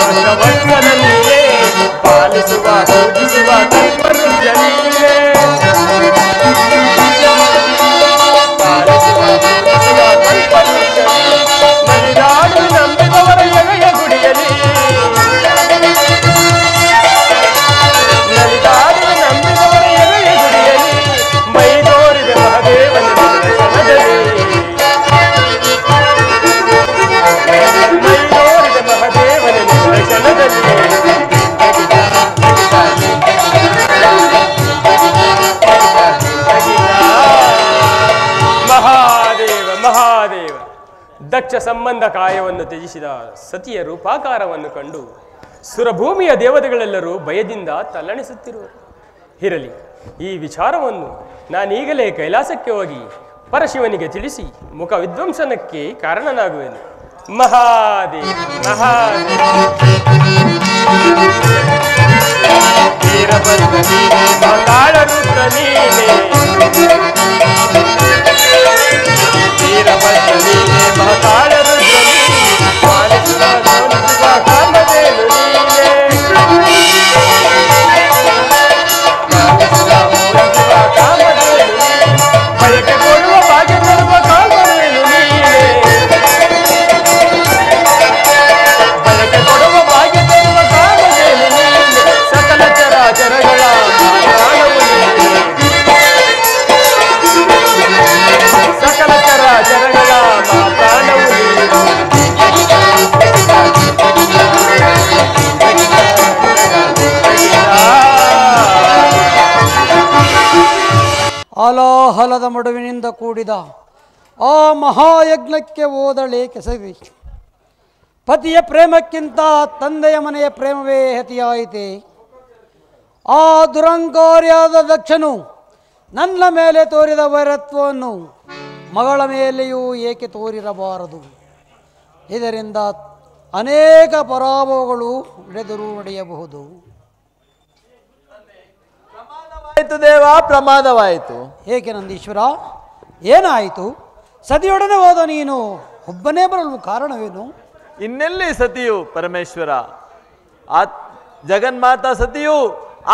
ವರ್ಷವರ್ಷದಲ್ಲಿಯೇ ಪಾಲಿಸುವ ಪೂಜಿಸುವ ಕಲ್ಪವೃಕ್ಷ ನೀನೇ ಪಾಲಿಸುವ ಪೂಜಿಸುವ ಕಲ್ಪವೃಕ್ಷ ನಲಿದಾಡಿ ನಂಬಿದವರ ಎಳೆಯ ಗುಡಿಯಲಿ ನಲಿದಾಡಿ ನಂಬಿದವರ ಎಳೆಯ ಗುಡಿಯಲಿ ಮೈ ತೋರಿದ ಮಹದೇವನ ದರ್ಶನದಲ್ಲಿ ಮಹಾದೇವ ಮಹಾದೇವ ದಕ್ಷ ಸಂಬಂಧ ಕಾಯವನ್ನು ತ್ಯಜಿಸಿದ ಸತಿಯ ರೂಪಾಕಾರವನ್ನು ಕಂಡು ಸುರಭೂಮಿಯ ದೇವತೆಗಳೆಲ್ಲರೂ ಭಯದಿಂದ ತಲ್ಲಣಿಸುತ್ತಿರುವರು. ಇರಲಿ, ಈ ವಿಚಾರವನ್ನು ನಾನೀಗಲೇ ಕೈಲಾಸಕ್ಕೆ ಹೋಗಿ ಪರಶಿವನಿಗೆ ತಿಳಿಸಿ ಮುಖ ವಿಧ್ವಂಸನಕ್ಕೆ ಕಾರಣನಾಗುವೆನು. ಮಹಾದೇವ ಮಹಾದೇವ ವೀರಭದ್ರ ನೀನೆ ಮಹಾಕಾಳರುದ್ರ ನೀನೆ ವೀರಭದ್ರ ನೀನೆ ಮಹಾಕಾಳರುದ್ರ ನೀನೆ ಪಾಲಿಸುವ ಸೋಲಿಸುವ ಕಾಮಧೇನು ನೀನೆ ಪಾಲಿಸುವ ಸೋಲಿಸುವ ಕಾಮಧೇನು ನೀನೆ ಬಯಕೆ ಕೊಡುವ ಭಾಗ್ಯ ಕೊಡುವ ಕಾಮಧೇನು ನೀನೆ ಬಯಕೆ ಕೊಡುವ ಭಾಗ್ಯ ಕೊಡುವ ಕಾಮಧೇನು ನೀನೆ ಸಕಲ ಚರಾಚರಗಳ ಪ್ರಾಣವು ನೀನೆ ಸಕಲ ಚರಾಚರಗಳ ಪ್ರಾಣವು ನೀನೆ ಹಲಾಹಲದ ಮಡುವಿನಿಂದ ಕೂಡಿದ ಆ ಮಹಾಯಜ್ಞಕ್ಕೆ ಓದಳೆ ಕೆಸವಿ. ಪತಿಯ ಪ್ರೇಮಕ್ಕಿಂತ ತಂದೆಯ ಮನೆಯ ಪ್ರೇಮವೇ ಅತಿಯಾಯಿತೆ. ಆ ದುರಂಕಾರಿಯಾದ ದಕ್ಷನು ನನ್ನ ಮೇಲೆ ತೋರಿದ ವೈರತ್ವವನ್ನು ಮಗಳ ಮೇಲೆಯೂ ಏಕೆ ತೋರಿರಬಾರದು? ಇದರಿಂದ ಅನೇಕ ಪರಾಭವಗಳು ನಡೆಯಬಹುದು. ಆಯಿತು ದೇವ, ಪ್ರಮಾದವಾಯಿತು. ಏಕೆ ನಂದೀಶ್ವರ, ಏನಾಯಿತು? ಸತಿಯೊಡನೆ ಹೋದ ನೀನು ಒಬ್ಬನೇ ಬರಲು ಕಾರಣವೇನು? ಇನ್ನೆಲ್ಲಿ ಸತಿಯು ಪರಮೇಶ್ವರ? ಜಗನ್ಮಾತಾ ಸತಿಯು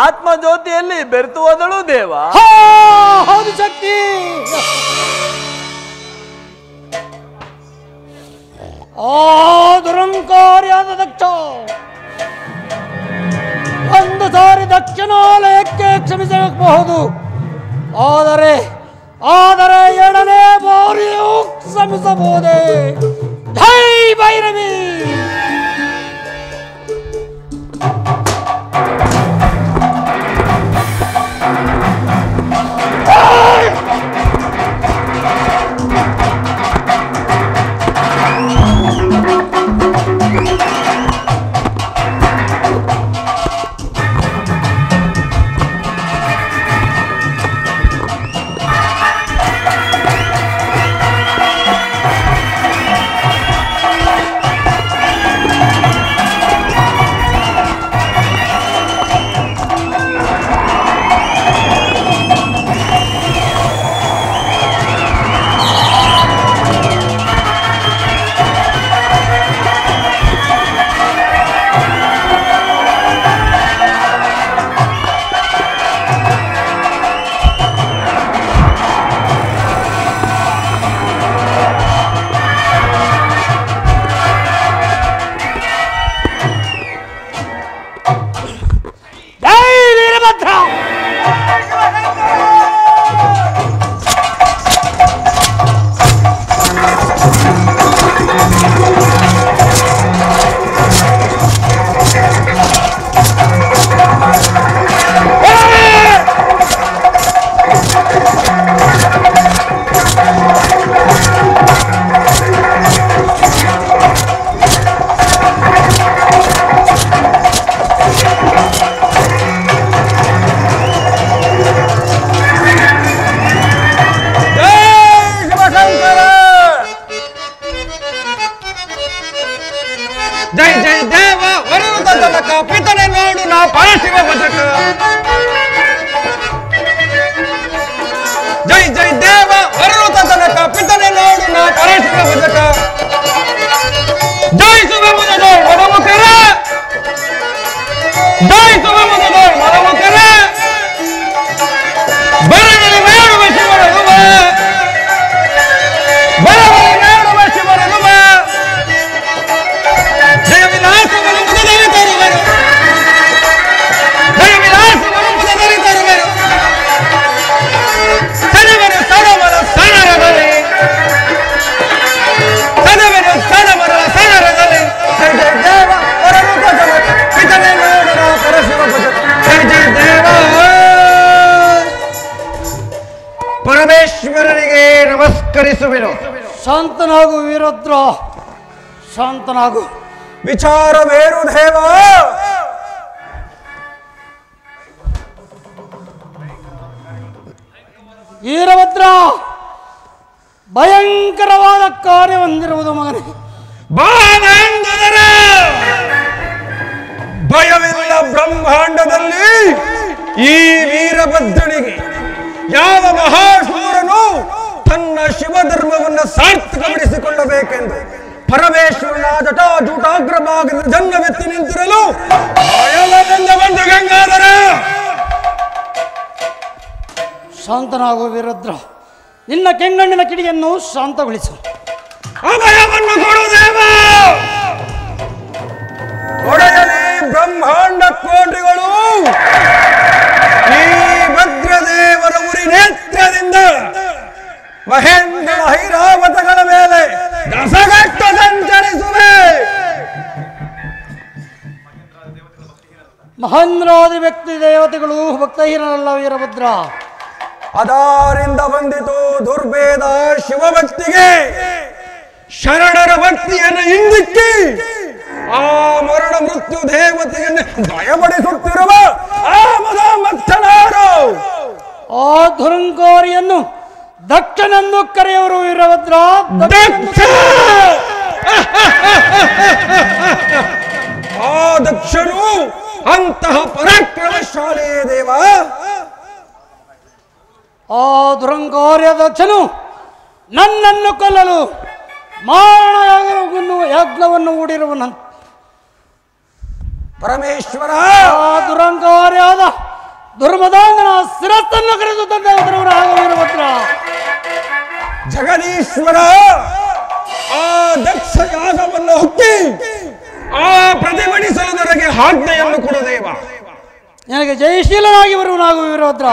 ಆತ್ಮಜ್ಯೋತಿಯಲ್ಲಿ ಬೆರೆತು ಹೋದಳು ದೇವ. ಹೌದು ಶಕ್ತಿ. ಆ ದುರಂಕಾರಿಯಾದ ದಕ್ಷ ಒಂದು ಸಾರಿ ದಕ್ಷಿಣಾಲಯಕ್ಕೆ ಕ್ಷಮಿಸಬಹುದು, ಆದರೆ ಎರಡನೇ ಬಾರಿಯೂ ಕ್ಷಮಿಸಬಹುದೇ? ಜೈ ಭೈರವಿ. ಜೈ ಸುಗಮುಜ ಜೈ ಪರಮೇಶ್ವರನಿಗೆ ನಮಸ್ಕರಿಸುವೆನು. ಶಾಂತನಾಗು ವೀರಭದ್ರ, ಶಾಂತನಾಗು. ವಿಚಾರವೇನು ದೇವ? ವೀರಭದ್ರ, ಭಯಂಕರವಾದ ಕಾರ್ಯ ಹೊಂದಿರುವುದು ಮಗನೇ. ಭಯವಿಲ್ಲ ಬ್ರಹ್ಮಾಂಡದಲ್ಲಿ ಈ ವೀರಭದ್ರನಿಗೆ. ಯಾವ ಮಹಾಶೂರನು ತನ್ನ ಶಿವಧರ್ಮವನ್ನು ಸಾರ್ಥಕಪಡಿಸಿಕೊಳ್ಳಬೇಕೆಂದು ಪರಮೇಶ್ವರನ ಜಟಾಜೂಟಾಗ್ರ ಭಾಗದ ಜನ್ಮವೆತ್ತಿ ನಿಂತಿರಲು ಭಯದಿಂದ ಬಂದು ಗಂಗಾಧರ. ಶಾಂತನಾಗು ವೀರಭದ್ರ, ನಿನ್ನ ಕೆಂಗಣ್ಣಿನ ಕಿಡಿಯನ್ನು ಶಾಂತಗೊಳಿಸು. ಅಭಯವನ್ನು ಕೊಡು ದೇವ. ಒಡೆಯಲಿ ಬ್ರಹ್ಮಾಂಡ ಕೋಟಿಗಳು ಈ ಭದ್ರದೇವರ ಉರಿ ನೇತ್ರದಿಂದ ಮಹೇಂದ್ರ ಐರಾವತಗಳ ಮೇಲೆ ದಸಗಟ್ಟು ಸಂಚರಿಸುವೆ. ಮಹೇಂದ್ರಾದಿ ವ್ಯಕ್ತಿ ದೇವತೆಗಳು ಭಕ್ತಹೀನರಲ್ಲ ವೀರಭದ್ರ. ಅದರಿಂದ ಬಂದಿತು ದುರ್ಭೇದ ಶಿವಭಕ್ತಿಗೆ. ಶರಣರ ಭಕ್ತಿಯನ್ನು ಹಿಂದಿಕ್ಕಿ ಆ ಮರಣ ಮೃತ್ಯು ದೇವತೆಯನ್ನು ಭಯಪಡಿಸುತ್ತಿರುವ ಆ ಮದಮಥನಾರು. ಆ ದುರಂಕಾರಿಯನ್ನು ದಕ್ಷನೆಂದು ಕರೆಯುವರು ವೀರಭದ್ರ. ದಕ್ಷ! ಆ ದಕ್ಷನು ಅಂತಹ ಪರಾಕ್ರಮಶಾಲಿಯೇ ದೇವ. ಆ ದುರಂಕಾರ್ಯ ದಕ್ಷನು ನನ್ನನ್ನು ಕೊಲ್ಲಲು ಮಾರಣ ಯಜ್ಞವನ್ನು ಹೂಡಿರುವನಂತ. ಪರಮೇಶ್ವರ, ಆ ದುರಂಕಾರ್ಯಾದ ದುರ್ಮದಾಂಗನ ಶಿರಸ್ಸನ್ನು ಕರೆದು ತಂದವರ ವೀರಭದ್ರ. ಜಗದೀಶ್ವರ, ಆ ದಕ್ಷ ಯಾಗವನ್ನು ಹೊಕ್ಕಿ ಆ ಪ್ರತಿಭಟಿಸಲು ನನಗೆ ಆಜ್ಞೆಯನ್ನು ಕೊಡು ದೇವ. ನನಗೆ ಜಯಶೀಲನಾಗಿ ಬರುವನಾಗು ವೀರಭದ್ರ.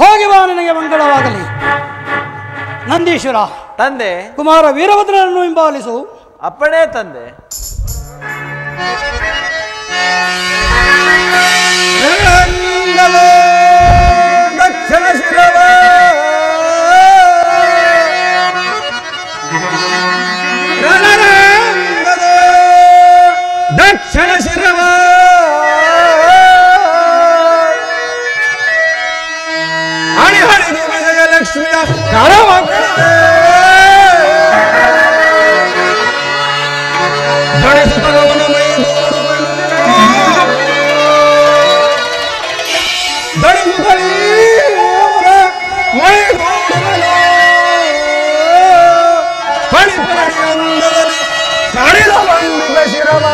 ಹೋಗಿ ಬಾ, ನಿನಗೆ ಮಂಗಳವಾಗಲಿ. ನಂದೀಶ್ವರ ತಂದೆ, ಕುಮಾರ ವೀರಭದ್ರನನ್ನು ಹಿಂಬಾಲಿಸು. ಅಪ್ಪಣೆ ತಂದೆ. ದಕ್ಷಿಣ ಶಿರವ ದಕ್ಷಿಣ ಶಿರವ ಹಣಿ ಹಣಿದು ವಿಜಯಲಕ್ಷ್ಮಿಯ ಕರವ ಧಣಿಸುತ್ತಲವನ ಮೈ ಧಣಿಸುತ್ತಲೀ ಮೈ ಪಡಿ ಪಡಿ ಅಂದದಲ್ಲಿ ಕಡಿದ ಬಂದಿದ ಶಿರವ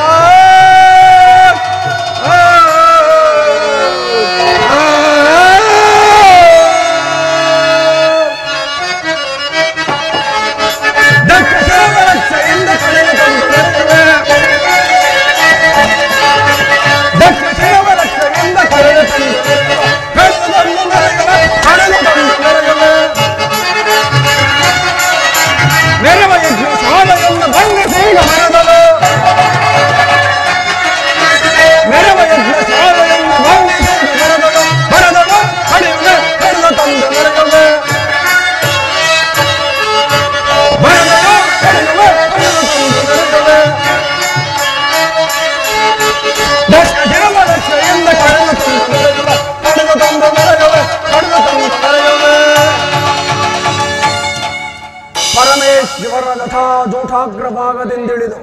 ಜೂಠಾಗ್ರ ಭಾಗದಿಂದಿಳಿದು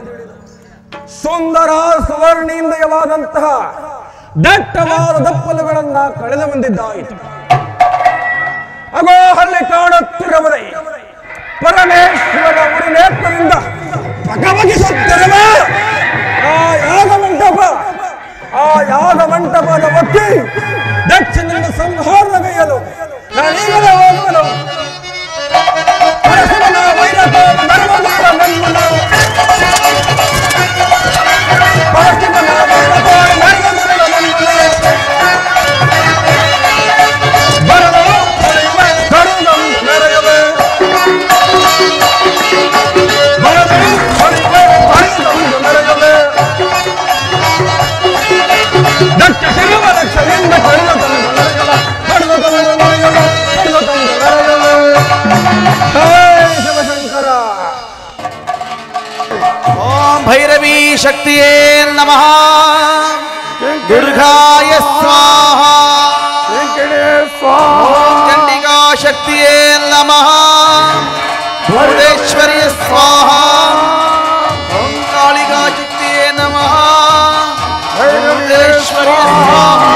ಸುಂದರ ಸುವರ್ಣೀಂದ್ರಿಯವಾದಂತಹ ದಟ್ಟವಾದ ದಪ್ಪಲುಗಳನ್ನ ಕಳೆದು ಬಂದಿದ್ದಾಯಿತು. ಅಗೋ ಅಲ್ಲಿ ಕಾಣುತ್ತಿರುವುದೇ ಪರಮೇಶ್ವರ ಉರಿ ನೇತ್ರದಿಂದ ಬಗಬಗಿಸುತ್ತಿರುವ ಆ ಯಾಗ ಮಂಟಪ. ಆ ಯಾಗ ಮಂಟಪ ಶಕ್ತಿಯೇ ನಮಃ ದುರ್ಗಾಯ ಸ್ವಾಹಾ ಓಂ ಚಂಡಿಕಾ ಶಕ್ತಿಯೇ ನಮಃ ಭುವನೇಶ್ವರಿ ಸ್ವಾಹಾ ಓಂ ಕಾಳಿಕಾ ಶಕ್ತಿಯೇ ನಮಃ ಭುವನೇಶ್ವರಿ ಸ್ವಾಹಾ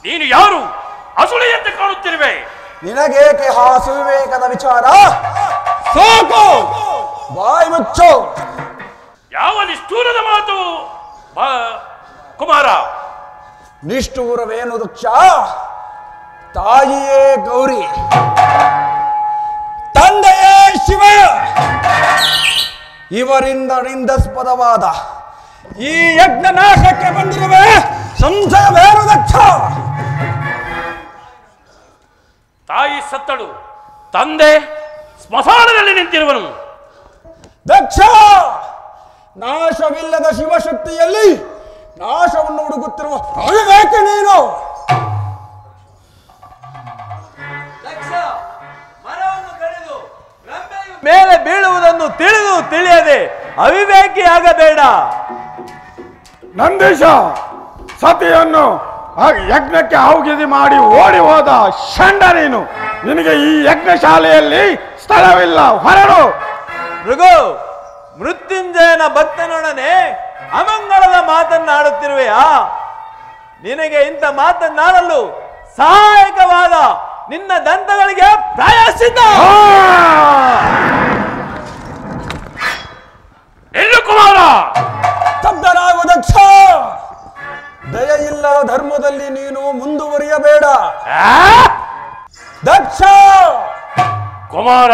ನೀನು ಯಾರು? ಅಸುಳೆಯಂತೆ ಕಾಣುತ್ತಿರುವೆ. ನಿನಗೇಕೆ ಆ ಸುವಿವೇಕದ ವಿಚಾರ? ಸಾಕು, ಬಾಯಿ ಮುಚ್ಚು. ಯಾವ ನಿಷ್ಠೂರದ ಮಾತು ಕುಮಾರ? ನಿಷ್ಠೂರವೇನು ದಕ್ಷ? ತಾಯಿಯೇ ಗೌರಿ, ತಂದೆಯೇ ಶಿವ, ಇವರಿಂದ ನಿಂದಾಸ್ಪದವಾದ ಈ ಯಜ್ಞ ನಾಶಕ್ಕೆ ಬಂದಿರುವೆ. ಸಂಶಯವೇನು ದಕ್ಷ? ತಾಯಿ ಸತ್ತಳು, ತಂದೆ ಸ್ಮಶಾನದಲ್ಲಿ ನಿಂತಿರುವನು. ದಕ್ಷ, ನಾಶವಿಲ್ಲದ ಶಿವಶಕ್ತಿಯಲ್ಲಿ ನಾಶವನ್ನು ಹುಡುಕುತ್ತಿರುವ ಅವಿವೇಕ ನೀನು. ಮೇಲೆ ಬೀಳುವುದನ್ನು ತಿಳಿದು ತಿಳಿಯದೆ ಅವಿವೇಕಿಯಾಗಬೇಡ. ನಂದೀಶ, ಸತಿಯನ್ನು ಯಜ್ಞಕ್ಕೆ ಆಹುತಿ ಮಾಡಿ ಓಡಿ ಹೋದ ಷಂಡ ನೀನು. ನಿನಗೆ ಈ ಯಜ್ಞಶಾಲೆಯಲ್ಲಿ ಸ್ಥಳವಿಲ್ಲ, ಹೊರಡು. ಮೃಗು, ಮೃತ್ಯುಂಜಯನ ಭಕ್ತನೊಡನೆ ಅಮಂಗಳದ ಮಾತನ್ನಾಡುತ್ತಿರುವೆಯಾ? ನಿನಗೆ ಇಂಥ ಮಾತನ್ನಾಡಲು ಸಹಾಯಕವಾದ ನಿನ್ನ ದಂತಗಳಿಗೆ ಪ್ರಾಯಶ್ಚಿತ್ತ. ಎಲ್ಲಿ ಕುಮಾರ? ಸ್ತಬ್ಧರಾಗು ದಕ್ಷ. ದಯೆಯಿಲ್ಲದ ಧರ್ಮದಲ್ಲಿ ನೀನು ಮುಂದುವರಿಯಬೇಡ ದಕ್ಷ. ಕುಮಾರ,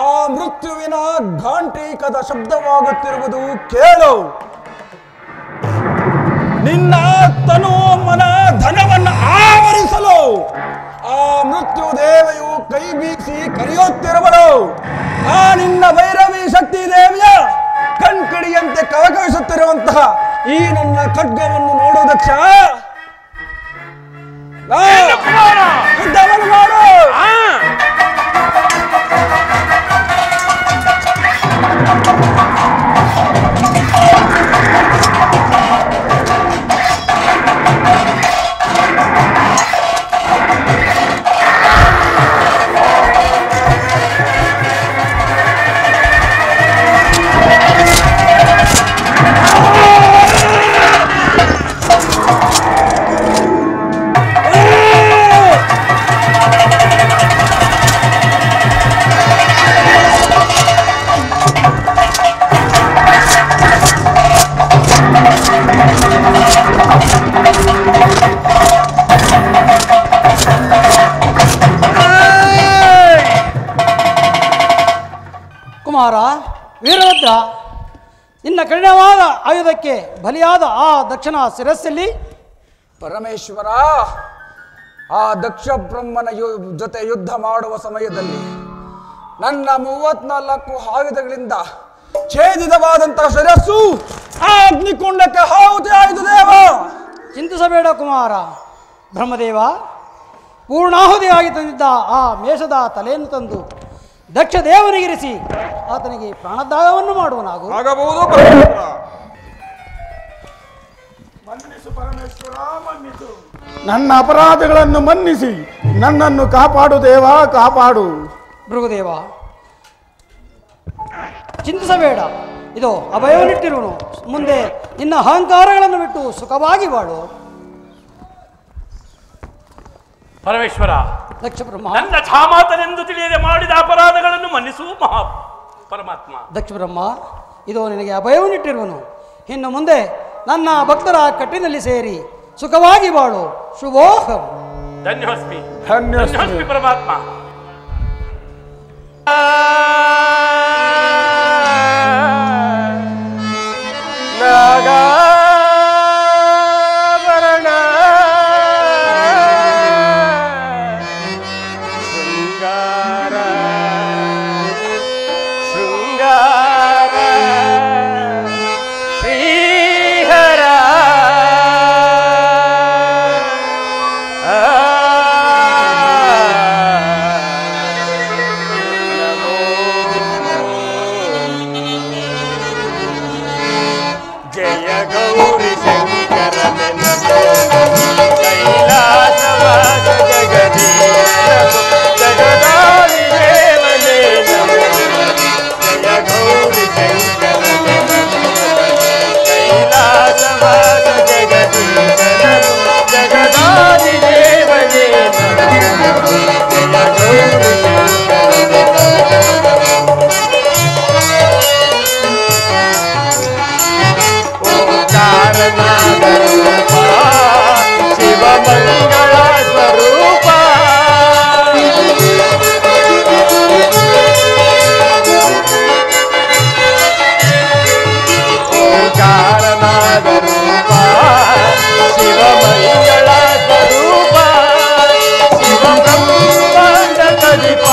ಆ ಮೃತ್ಯುವಿನ ಘಾಂಟೀಕದ ಶಬ್ದವಾಗುತ್ತಿರುವುದು ಕೇಳು. ನಿನ್ನ ತನು ಮನ ಧನವನ್ನು ಆವರಿಸಲು ಆ ಮೃತ್ಯು ದೇವಿಯು ಕೈ ಬೀಸಿ ಕರೆಯುತ್ತಿರುವಳು. ಆ ನಿನ್ನ ಭೈರವಿ ಶಕ್ತಿ ದೇವಿಯ ಕಣ್ಕಡಿಯಂತೆ ಕವಕವಿಸುತ್ತಿರುವಂತಹ ಈ ನನ್ನ ಖಡ್ಗವನ್ನು ನೋಡು ದಕ್ಷ. ಯುದ್ಧವನ್ನು ಮಾಡು. ಕುಮಾರ ವೀರಭದ್ರ, ನಿನ್ನ ಕಠಿಣವಾದ ಆಯುಧಕ್ಕೆ ಬಲಿಯಾದ ಆ ದಕ್ಷಿಣ ಶಿರಸ್ಸಲ್ಲಿ ಪರಮೇಶ್ವರ, ಆ ದಕ್ಷ ಬ್ರಹ್ಮನ ಜೊತೆ ಯುದ್ಧ ಮಾಡುವ ಸಮಯದಲ್ಲಿ ನನ್ನ 34 ಆಯುಧಗಳಿಂದ ಛೇದಿತವಾದಂತಹ ಶಿರಸ್ಸು ಆ ಅಗ್ನಿಕುಂಡಕ್ಕೆ ಆಹುತಿ ಆಯಿತು ದೇವ. ಚಿಂತಿಸಬೇಡ ಕುಮಾರ. ಬ್ರಹ್ಮದೇವ ಪೂರ್ಣಾಹುತಿಯಾಗಿ ತಂದಿದ್ದ ಆ ಮೇಷದ ತಲೆಯನ್ನು ತಂದು ದಕ್ಷ ದೇವನಿಗಿರಿಸಿ ಆತನಿಗೆ ಪ್ರಾಣದಾಗವನ್ನು ಮಾಡುವನಾಗು. ಆಗಬಹುದು. ನನ್ನ ಅಪರಾಧಗಳನ್ನು ಮನ್ನಿಸಿ ನನ್ನನ್ನು ಕಾಪಾಡು ದೇವ, ಕಾಪಾಡು. ಭೃಗುದೇವ ಚಿಂತಿಸಬೇಡ, ಇದು ಅಭಯವನ್ನಿಟ್ಟಿರುವನು. ಮುಂದೆ ನಿನ್ನ ಅಹಂಕಾರಗಳನ್ನು ಬಿಟ್ಟು ಸುಖವಾಗಿ ಬಾಳು. ಪರಮೇಶ್ವರ, ದಕ್ಷ ಬ್ರಹ್ಮ, ನನ್ನ ಛಾಮಾತನೆಂದು ತಿಳಿಯದೆ ಮಾಡಿದ ಅಪರಾಧಗಳನ್ನು ಮನ್ನಿಸು ಮಹಾ ಪರಮಾತ್ಮ. ದಕ್ಷ ಬ್ರಹ್ಮ, ಇದು ನಿನಗೆ ಅಭಯವನ್ನಿಟ್ಟಿರುವನು. ಇನ್ನು ಮುಂದೆ ನನ್ನ ಭಕ್ತರ ಕಟ್ಟಿನಲ್ಲಿ ಸೇರಿ ಸುಖವಾಗಿ ಬಾಳು. ಶುಭೋಹಂ. ಧನ್ಯೋಸ್ಮಿ ಧನ್ಯೋಸ್ಮಿ. ಧನ್ಯೋಸ್ಮಿ ಪರಮಾತ್ಮ. ನಾಗಾಭರಣ ಶೃಂಗಾರ ಶೃಂಗಾರ ಶ್ರೀಹರ ಜಯ ಗೌರಿ ಶಂಕರ ಕೈಲಾಸವಾಸ ಜಗದಾದಿ ದೇವನೇ ಜಯ ಗೌರಿ ಶಂಕರ ಕೈಲಾಸವಾಸ ಜಗದಾದಿ ದೇವನೇ ಜಯ ಗೌರಿ ಕಾರಣಾಗರೂಪ ಶಿವ ಮಂಗಳ ಸ್ವರೂಪ ಕಾರಣಾಗರೂಪ ಶಿವ ಮಂಗಳ ಸ್ವರೂಪ ಶಿವ ಬ್ರಹ್ಮಾಂಡ ಕಲಿಪ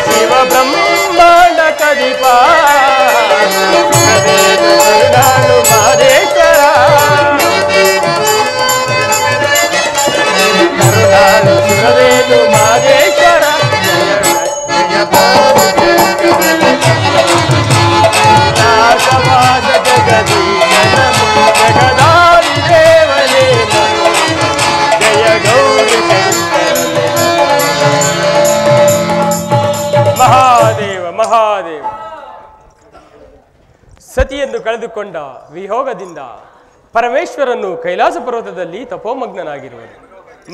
ಶಿವ ಬ್ರಹ್ಮಾಂಡ ಕಲಿಪ ಕರುಣಾಳು ಮಾದೇಶ್ವರ ಕರುಣಾಳು ಸುರವೇನು ಮಾದೇಶ್ವರ ನಾಶವಾದ ಜಗದಿ ಜಗದಾದಿ ದೇವನೇ ಜಯ ಗೌರಿ ಮಹಾದೇವ ಮಹಾದೇವ. ಸತಿಯನ್ನು ಕಳೆದುಕೊಂಡ ವಿಯೋಗದಿಂದ ಪರಮೇಶ್ವರನು ಕೈಲಾಸ ಪರ್ವತದಲ್ಲಿ ತಪೋಮಗ್ನನಾಗಿರುವನು.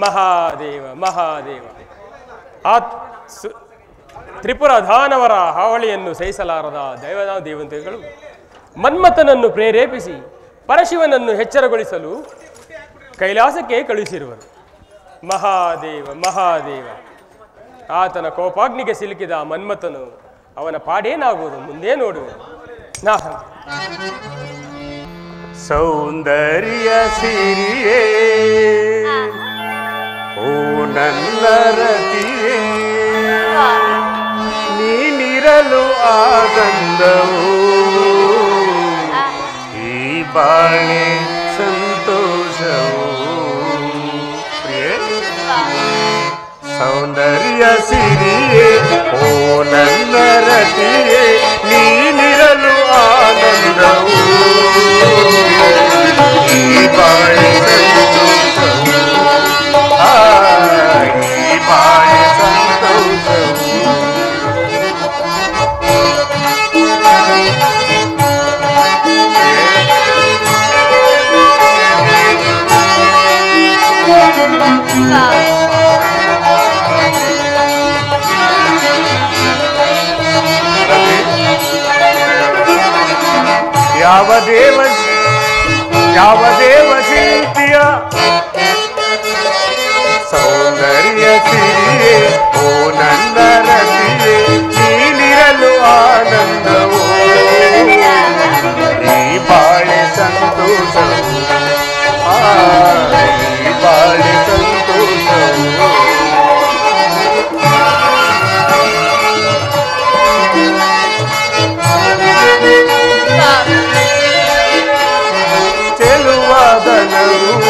ಮಹಾದೇವ ಮಹಾದೇವ. ಆ ತ್ರಿಪುರ ದಾನವರ ಹಾವಳಿಯನ್ನು ಸಹಿಸಲಾರದ ದೇವಂತೆಗಳು ಮನ್ಮಥನನ್ನು ಪ್ರೇರೇಪಿಸಿ ಪರಶಿವನನ್ನು ಎಚ್ಚರಗೊಳಿಸಲು ಕೈಲಾಸಕ್ಕೆ ಕಳುಹಿಸಿರುವನು. ಮಹಾದೇವ ಮಹಾದೇವ. ಆತನ ಕೋಪಾಗ್ನಿಗೆ ಸಿಲುಕಿದ ಮನ್ಮಥನು ಅವನ ಪಾಡೇನಾಗುವುದು ಮುಂದೆ ನೋಡುವುದು. ಸೌಂದರ್ಯ ಸಿರಿಯೇ ಓ ನನ್ನ ರತಿಯೇ ನೀನಿರಲು ಆನಂದವು ಈ ಬಾಳೆ ಸಂತೋಷವು ಪ್ರಿಯೇ ಸೌಂದರ್ಯ ಸಿರಿಯೇ ಓ ನನ್ನ ರತಿಯೇ ನೀನಿರಲು ಆನಂದವು ಈ ಬಾಳೆ ಸಂತೋಷವು ಈ ಬಾಳೆ ಸಂತೋಷವು ಯಾವ ದೇವ ಶಿಲ್ಪಿಯ ಸೌಂದರ್ಯ ಸಿರಿಯೇ ಓ ನನ್ನ ರತಿಯೇ ನೀನಿರಲು ಆನಂದವು ಈ ಬಾಳೆ ಸಂತೋಷವು ಈ ಬಾಳೆ ಸಂತೋಷವು ಚೆಲುವಾದನವು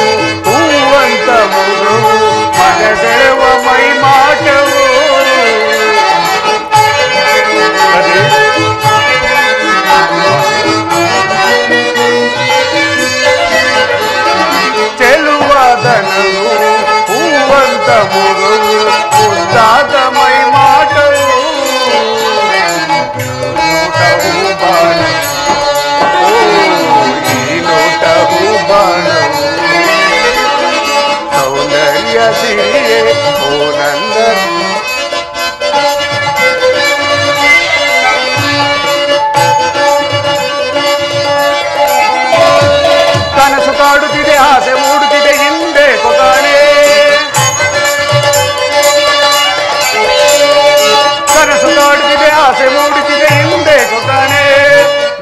ಸಿರಿಯೇ ಓ ನನ್ನ ಕನಸು ಕಾಡುತ್ತಿದೆ ಆಸೆ ಮೂಡುತ್ತಿದೆ ಹಿಂದೆ ಕೊಕಾಣೆ ಕನಸು ಕಾಡುತ್ತಿದೆ ಆಸೆ ಮೂಡುತ್ತಿದೆ ಹಿಂದೆ ಕೊಕಾಣೆ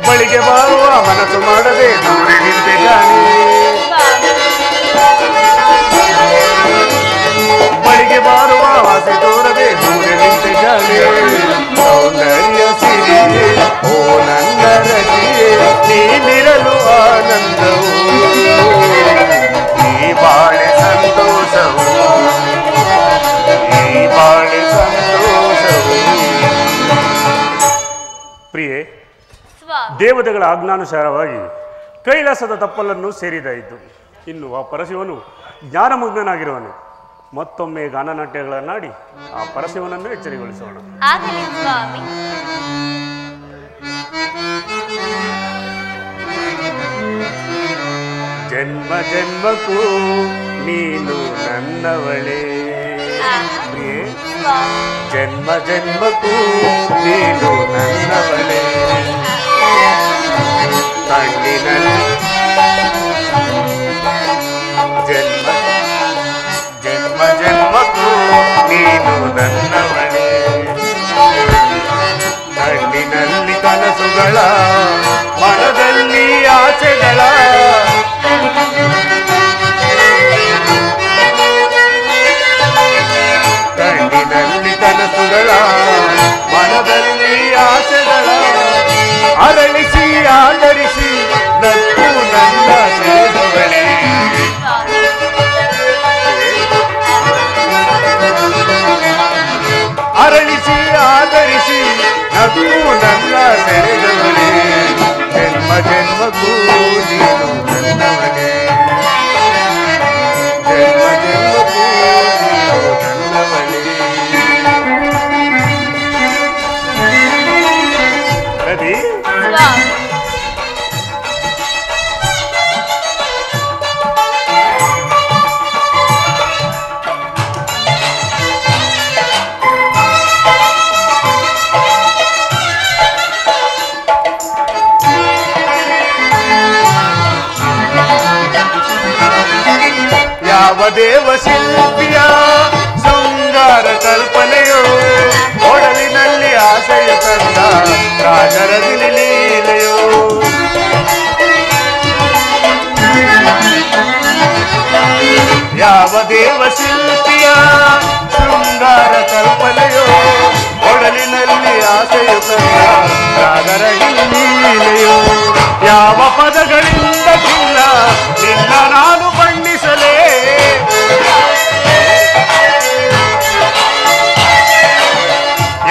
ಬಳಿಗೆ ಬಾರುವ ಮನಸ್ಸು ಮಾಡದೆ ದೂರ ನಿಂತೆ ಜಾಣೆ ಬಳಿಗೆ ಬಾರುವ ಆಸೆ ತೋರದೆ ದೂರ ನಿಂತೆ ಜಾಣೆ ಸೌಂದರ್ಯ ಸಿರಿಯೇ ಓ ನನ್ನ ರತಿಯೇ ನೀನಿರಲು ಆನಂದವು ಈ ಬಾಳೆ ಸಂತೋಷವು ಈ ಬಾಳೆ ಸಂತೋಷವು ಪ್ರಿಯೆ ದೇವತೆಗಳ ಆಜ್ಞಾನುಸಾರವಾಗಿ ಕೈಲಾಸದ ತಪ್ಪಲನ್ನು ಸೇರಿದಾಯಿತು. ಇನ್ನು ಆ ಪರಶಿವನು ಜ್ಞಾನಮಗ್ನನಾಗಿರುವನು. ಮತ್ತೊಮ್ಮೆ ಗಾನನಾಟ್ಯಗಳನ್ನಾಡಿ ಆ ಪರಶಿವನನ್ನು ಎಚ್ಚರಿಗೊಳಿಸೋಣ. ಜನ್ಮ ಜನ್ಮಕ್ಕೂ ನೀನು ನನ್ನವಳೇ ಪ್ರಿಯೆ ಜನ್ಮ ಜನ್ಮಕ್ಕೂ ನೀನು ನನ್ನವಳೇ ಕಣ್ಣಿನಲ್ಲಿ ಜನ್ಮ ಜನ್ಮ ಜನ್ಮಕ್ಕೂ ನೀನು ನನ್ನವಳೇ ಕಣ್ಣಿನಲ್ಲಿ ಕನಸುಗಳ ಮನದಲ್ಲಿ ಆಸೆಗಳ ಕಣ್ಣಿನಲ್ಲಿ ಕನಸುಗಳ ಮನದಲ್ಲಿ ಆಸೆಗಳ ಅರಳಿಸಿ ಆಧರಿಸಿ ನಕ್ಕು ನನ್ನ ಸೇರುವಳೆ ಅರಳಿಸಿ ಆಧರಿಸಿ ನಕ್ಕು ನನ್ನ ಸೆಳೆದವಳೆ ಜನ್ಮ ಜನ್ಮಕ್ಕೂ ನೀನು ನನ್ನವಳೆ ಜನ್ಮ ಜನ್ಮಕ್ಕೂ ನೀನು ನನ್ನವಳೆ ರವಿ ಯಾವ ದೇವ ಶಿಲ್ಪಿಯ ಶೃಂಗಾರ ಕಲ್ಪನೆಯೋ ಒಡಲಿನಲ್ಲಿ ಆಸೆಯ ತಂದ ರಾಜರದಿಲಿ ಲೀಲೆಯೋ ಯಾವ ದೇವ ಶಿಲ್ಪಿಯ ಶೃಂಗಾರ ಕಲ್ಪನೆಯೋ ಒಡಲಿನಲ್ಲಿ ಆಸೆಯ ತಂದ ರಾಜರ ಲೀಲೆಯೋ ಯಾವ ಪದಗಳಿಂದ ಇಲ್ಲ ನಿನ್ನ ನಾನು ಬಣ್ಣಿಸಲೇ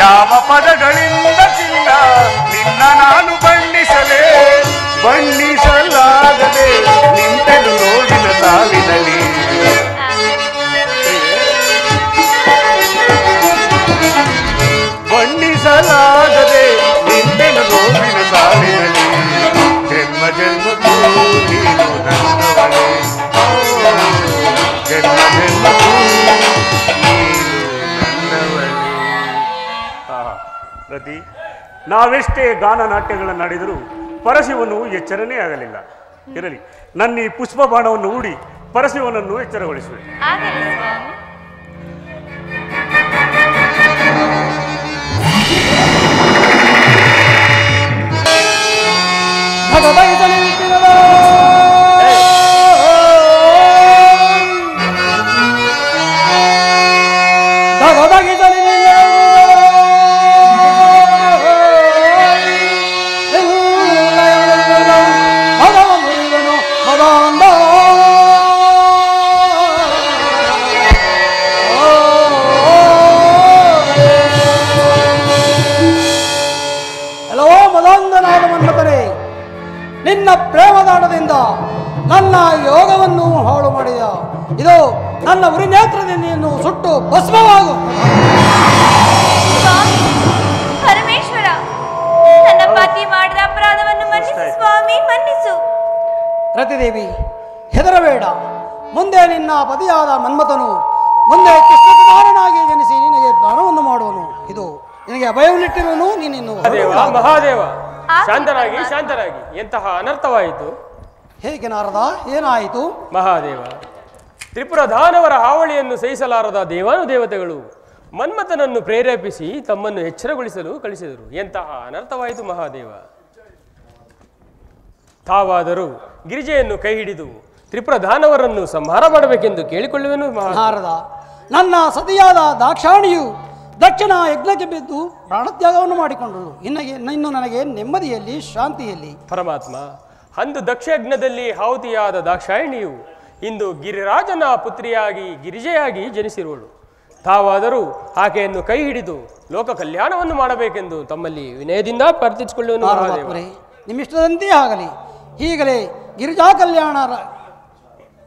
ಯಾವ ಪದಗಳಿಂದ ಚಿನ್ನ ನಿನ್ನ ನಾನು ಬಣ್ಣಿಸಲೇ ಬಣ್ಣಿಸಲಾಗದೆ ನಿಂತೆನು ನೋವಿನ ಸಾವಿನಲ್ಲಿ ಬಣ್ಣಿಸಲಾಗದೆ ನಿಂತೆನು ನೋವಿನ ಸಾವಿನಲ್ಲಿ ಜನ್ಮ ಜನ್ಮಕ್ಕೂ ನೀನು ನನ್ನವಳೇ ಜನ್ಮ ಜನ್ಮಕ್ಕೂ ನೀನು ನನ್ನವಳೇ. ಪ್ರತಿ ನಾವೆಷ್ಟೇ ಗಾನನಾಟ್ಯಗಳನ್ನು ಆಡಿದರೂ ಪರಶಿವನು ಎಚ್ಚರನೇ ಆಗಲಿಲ್ಲ. ಇರಲಿ, ನನ್ನ ಈ ಪುಷ್ಪ ಬಾಣವನ್ನು ಹೂಡಿ ಪರಶಿವನನ್ನು ಎಚ್ಚರಗೊಳಿಸುವೆ. ನಿನ್ನ ಪ್ರೇಮದಾಟದಿಂದ ನನ್ನ ಯೋಗವನ್ನು ಹಾಳು ಮಾಡಿದ. ಇದು ನನ್ನ ಉರಿ ನೇತ್ರದಿಂದ ನೀನು ಸುಟ್ಟು ಭಸ್ಮವಾಗು. ಪರಮೇಶ್ವರ, ನನ್ನ ಪತಿ ಮಾಡಿದ ಅಪರಾಧವನ್ನು ಮನ್ನಿಸು ಸ್ವಾಮಿ, ಮನ್ನಿಸು. ರತಿದೇವಿ, ಹೆದರಬೇಡ. ಮುಂದೆ ನಿನ್ನ ಪತಿಯಾದ ಮನ್ಮಥನು ಮುಂದೆ ಕೃಷ್ಣಕುಮಾರನಾಗಿ ಜನಿಸಿ ನಿನಗೆ ದಾನವನ್ನು ಮಾಡುವನು. ಇದು ನಿನಗೆ ಅಭಯವನ್ನಿಟ್ಟಿರುವನು. ನೀನಿನ್ನು ಮಹಾದೇವ ಶಾಂತರಾಗಿ ಎಂತಹ ಅನರ್ಥವಾಯಿತು. ಹೇಗೆ ನಾರದ, ಏನಾಯಿತು? ಮಹಾದೇವ, ತ್ರಿಪುರಧಾನವರ ಹಾವಳಿಯನ್ನು ಸಹಿಸಲಾರದ ದೇವಾನುದೇವತೆಗಳು ಮನ್ಮಥನನ್ನು ಪ್ರೇರೇಪಿಸಿ ತಮ್ಮನ್ನು ಎಚ್ಚರಗೊಳಿಸಲು ಕಳಿಸಿದರು. ಎಂತಹ ಅನರ್ಥವಾಯಿತು ಮಹಾದೇವ. ತಾವಾದರೂ ಗಿರಿಜೆಯನ್ನು ಕೈ ಹಿಡಿದು ತ್ರಿಪುರಧಾನವರನ್ನು ಸಂಹಾರ ಮಾಡಬೇಕೆಂದು ಕೇಳಿಕೊಳ್ಳುವೆನು. ನಾರದ, ನನ್ನ ಸತಿಯಾದ ದಾಕ್ಷಾಣಿಯು ದಕ್ಷಿಣ ಯಜ್ಞಕ್ಕೆ ಬಿದ್ದು ಪ್ರಾಣತ್ಯಾಗವನ್ನು ಮಾಡಿಕೊಂಡಳು. ಇನ್ನು ನನಗೆ ನೆಮ್ಮದಿಯಲ್ಲಿ ಶಾಂತಿಯಲ್ಲಿ. ಪರಮಾತ್ಮ, ಅಂದು ದಕ್ಷಯಜ್ಞದಲ್ಲಿ ಆಹುತಿಯಾದ ದಾಕ್ಷಾಯಿಣಿಯು ಇಂದು ಗಿರಿರಾಜನ ಪುತ್ರಿಯಾಗಿ ಗಿರಿಜೆಯಾಗಿ ಜನಿಸಿರುವಳು. ತಾವಾದರೂ ಆಕೆಯನ್ನು ಕೈ ಹಿಡಿದು ಲೋಕ ಕಲ್ಯಾಣವನ್ನು ಮಾಡಬೇಕೆಂದು ತಮ್ಮಲ್ಲಿ ವಿನಯದಿಂದ ಪ್ರಾರ್ಥಿಸಿಕೊಳ್ಳುವನು. ನಿಮ್ಮಿಷ್ಟದಂತೆಯೇ ಆಗಲಿ. ಈಗಲೇ ಗಿರಿಜಾ ಕಲ್ಯಾಣರ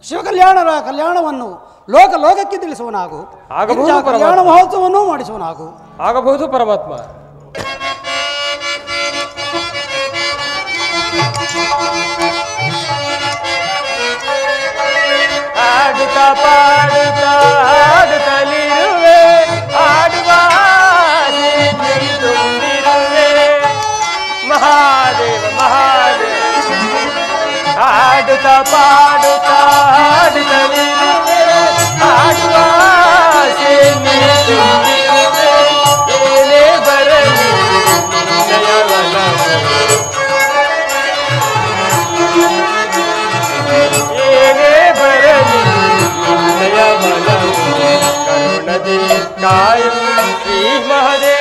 ಶಿವಕಲ್ಯಾಣರ ಕಲ್ಯಾಣವನ್ನು ಲೋಕಕ್ಕೆ ತಿಳಿಸುವನಾಗು. ಕಲ್ಯಾಣ ಮಹೋತ್ಸವವನ್ನು ಮಾಡಿಸುವನಾಗು. ಆಗಬಹುದು ಪರಮಾತ್ಮ. ಆಡುತ್ತಾ ಪಾಡುತ್ತಾ ಆಡುತ್ತಲಿರುವೆ, ಆಡುವ ತುಂಬಿರುವೆ ಮಹಾದೇವ ಮಹಾದೇವ. ಆಡುತ್ತಾ ಪಾಡುತ್ತಾ ಆಡುತ್ತಲಿರುವೆ, ಆಡುವ ತುಂಬಿರುವೆ. ಏನೇ ಬರಲಿ ಏನೇ ಬರಲಿ ಕರುಣದಿ ಕಾಯು ಶ್ರೀ ಮಹದೇವ.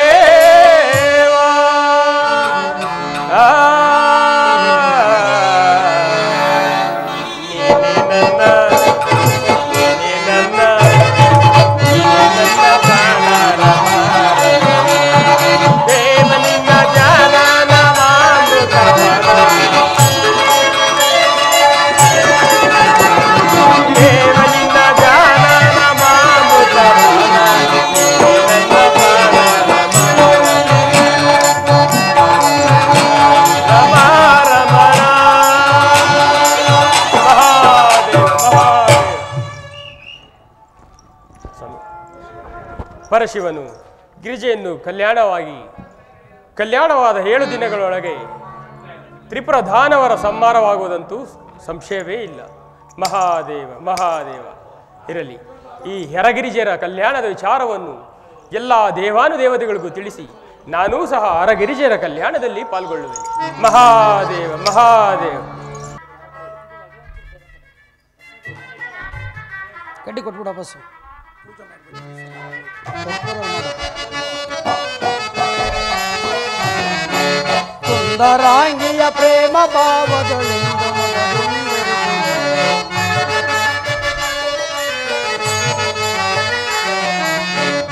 ಪರಶಿವನು ಗಿರಿಜೆಯನ್ನು ಕಲ್ಯಾಣವಾದ 7 ದಿನಗಳೊಳಗೆ ತ್ರಿಪುರಧಾನವರ ಸಂಹಾರವಾಗುವುದಂತೂ ಸಂಶಯವೇ ಇಲ್ಲ. ಮಹಾದೇವ ಮಹಾದೇವ. ಇರಲಿ, ಈ ಹೆರಗಿರಿಜೆಯರ ಕಲ್ಯಾಣದ ವಿಚಾರವನ್ನು ಎಲ್ಲ ದೇವಾನುದೇವತೆಗಳಿಗೂ ತಿಳಿಸಿ ನಾನೂ ಸಹ ಹರಗಿರಿಜೆಯರ ಕಲ್ಯಾಣದಲ್ಲಿ ಪಾಲ್ಗೊಳ್ಳುವೆ. ಮಹಾದೇವ ಮಹಾದೇವ. ಕಡ್ಡಿ ಕೊಟ್ಬಿಡ ಬಸ್ಸು. ಸುಂದರಾಂಗಿಯ ಪ್ರೇಮ ಭಾವದೊಳಿಂದ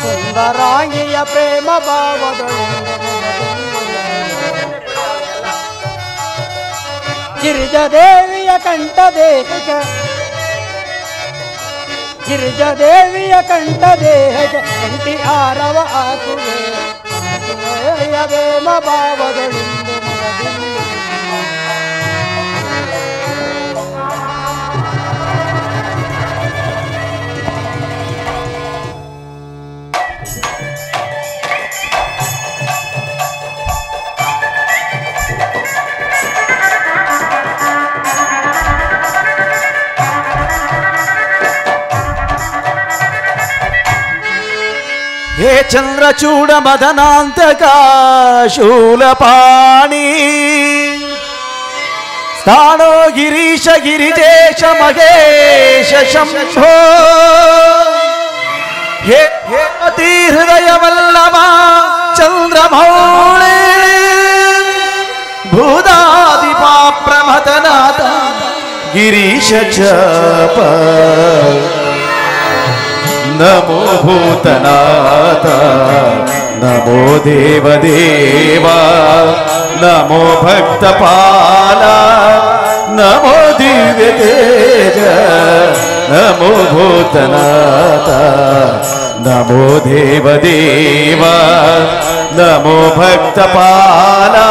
ಸುಂದರಾಂಗಿಯ ಪ್ರೇಮ ಭಾವದೊಳಿಂದ ಗಿರಿಜಾದೇವಿಯ ಕಂಠ ದೇಹಕ್ಕೆ ಕಂಠಿ ಆರವ ಹಾಕುವೆ ಪ್ರೇಮ ಭಾವದೊಳಿಂದ हे चंद्रचूड़ मदनांतका शूलपाणी स्थानो गिरीश गिरिजेश महेश शंभो हे अति हृदय वल्लभा चंद्रमौळे भूदादिपा प्रमथनाथ गिरीश चप नमो भूतनाथ नमो देवदेवा नमो भक्तपाला नमो दिव्य तेज नमो भूतनाथ नमो देवदेवा नमो भक्तपाला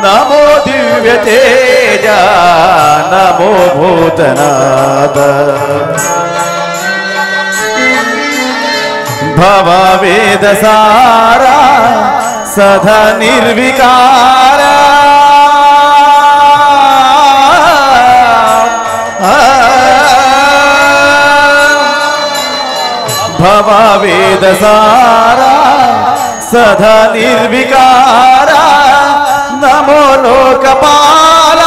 नमो दिव्य तेज नमो भूतनाथ ಭವವೇದ ಸಾರ ಸದಾ ನಿರ್ವಿಕಾರ ಭವವೇದ ಸಾರ ಸದಾ ನಿರ್ವಿಕಾರ ನಮೋ ಲೋಕಪಾಲ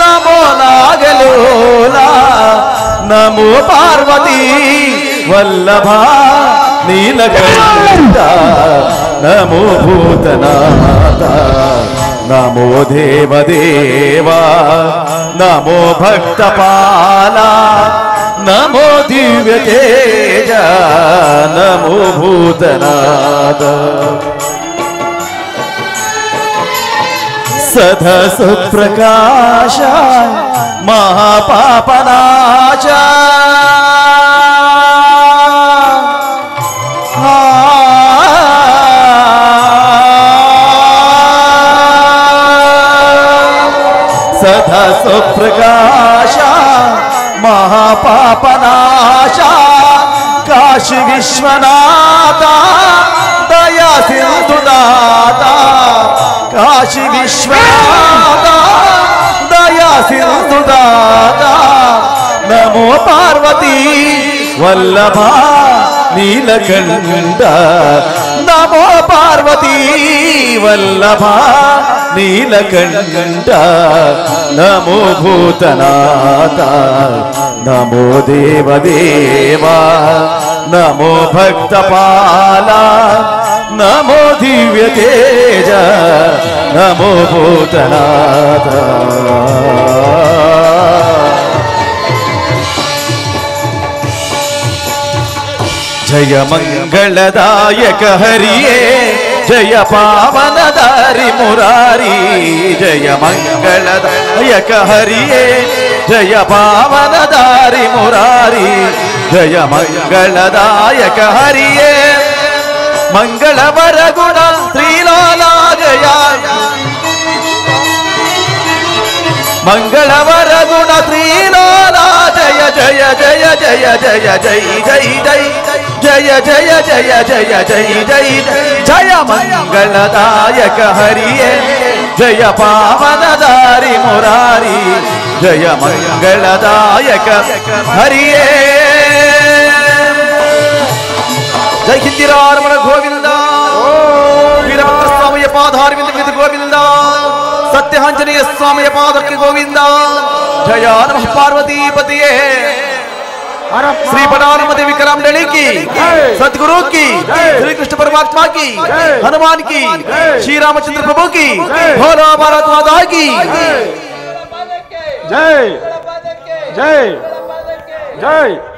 ನಮೋ ನಾಗಲೋಲ ನಮೋ ಪಾರ್ವತಿ ವಲ್ಲಭ ನೀಲಕಂಠ ನಮೋ ಭೂತನಾಥ ನಮೋ ದೇವದೇವ ನಮೋ ಭಕ್ತಪಾಲ ನಮೋ ದಿವ್ಯ ತೇಜ ನಮೋ ಭೂತನಾಥ ಸದಾ ಸುಪ್ರಕಾಶ ಮಹಾಪಾಪನಾಶ ಸದಾ ಸುಪ್ರಕಾಶ ಮಹಾಪಾಪನಾಶ ಕಾಶಿ ವಿಶ್ವನಾಥ ದಯಾ ಸಿಂಧುನಾಥ ಕಾಶಿ ವಿಶ್ವನಾಥ ದಯಾ ಸಿಂಧುನಾಥ ನಮೋ ಪಾರ್ವತಿ ವಲ್ಲಭ ನೀಲಕಂಠ ನಮೋ ಪಾರ್ವತಿ ವಲ್ಲಭ ನೀಲಕಂಠ ನಮೋ ಭೂತನಾಥ ನಮೋ ದೇವದೇವ ನಮೋ ಭಕ್ತಪಾಲ ನಮೋ ದಿವ್ಯ ತೇಜ ನಮೋ ಭೂತನಾಥ ಜಯ ಮಂಗಳದಾಯಕ ಹರಿಯೇ ಜಯ ಪಾವನದಾರಿ ಮುರಾರಿ ಜಯ ಮಂಗಳದಾಯಕ ಹರಿಯೇ ಜಯ ಪಾವನದಾರಿ ಮುರಾರಿ ಜಯ ಮಂಗಳದಾಯಕ ಹರಿಯೇ ಮಂಗಳವರ ಗುಣ ಶ್ರೀಲಾಲಾಜಯ ಮಂಗಳವರ ಗುಣ ಶ್ರೀಲಾಲಾ ಜಯ ಜಯ ಜಯ ಜಯ ಜಯ ಜೈ ಜೈ ಜೈ ಜಯ ಜಯ ಜಯ ಜಯ ಜೈ ಜೈ ಜಯ ಮಂಗಳದಾಯಕ ಹರಿಯೇ ಜಯ ಪಾವನದಾರಿ ಮುರಾರಿ ಜಯ ಮಂಗಳದಾಯಕ ಹರಿಯೇ ಜೈ ಹಿಂದಿರಾರಮಣ ಗೋವಿಂದ ವೀರಭದ್ರ ಸ್ವಾಮಿಯ ಪಾದಾರವಿಂದ ಗೋವಿಂದ ಸತ್ಯಹಾಂಜನೇಯ ಸ್ವಾಮಿಯ ಪಾದಕ್ಕೆ ಗೋವಿಂದ ಜಯ ನಮಃ ಪಾರ್ವತೀಪತಿಯೇ श्री बनारम देवी कराम डली की सतगुरु की श्री कृष्ण परमात्मा की हनुमान की श्री रामचंद्र प्रभु की भोला भारत माता की जय जय जय